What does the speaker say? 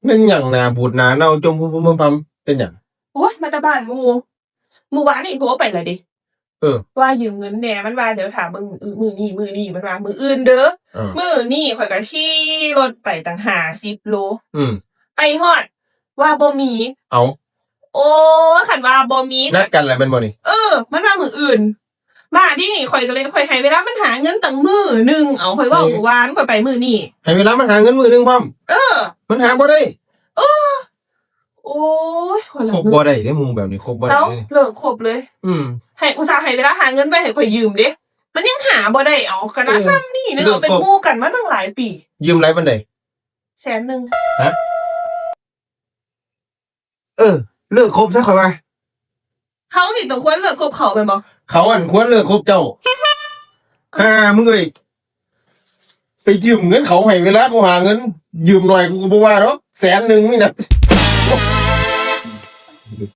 เป็นอย่างนาบูดนาเน่าจมพุ่มพำเป็นอย่าง โอ๊ยมาแตะบ้านหมู่บ้านนี่โทรไปแล้วเด้ว่ายืมเงินแหน่มันว่าเดี๋ยวถามมึงมื้อนี้มันว่ามื้ออื่นเด้อมื้อนี้ข่อยก็ขี่รถไปตั้ง50 โลไปฮอดว่าบ่มี โอ้คันว่าบ่มีนัดกันแล้วแม่นบ่นี่มันว่ามื้ออื่นมาดิข่อยก็เลยข่อยให้เวลามันหาเงินตั้งมื้อนึงเอาข่อยเว้าเมื่อวานข่อยไปมื้อนี้ให้เวลามันหาเงินมื้อนึงพร้อมมันหาบ่ได้โอ้ยคบบ่ได้เด้หมู่แบบนี้คบบ่ได้เลิกคบเลยให้อุตส่าห์ให้เวลาหาเงินไปให้ข่อยยืมเด้มันยังหาบ่ได้เอาคณะซ้ำนี่นึกเอาเป็นหมู่กันมาตั้งหลายปียืมหลายปานใด100,000ฮะเลิกคบซะข่อยว่าเฮานี่ต้องควรเลิกคบเขาแม่นบ่เขาควรเลิกคบเจ้ามึงเอ้ยไปยืมเงินเขาให้เวลาเขาหาเงินยืมหน่อยกูก็บ่ว่าดอก100,000นี่นะ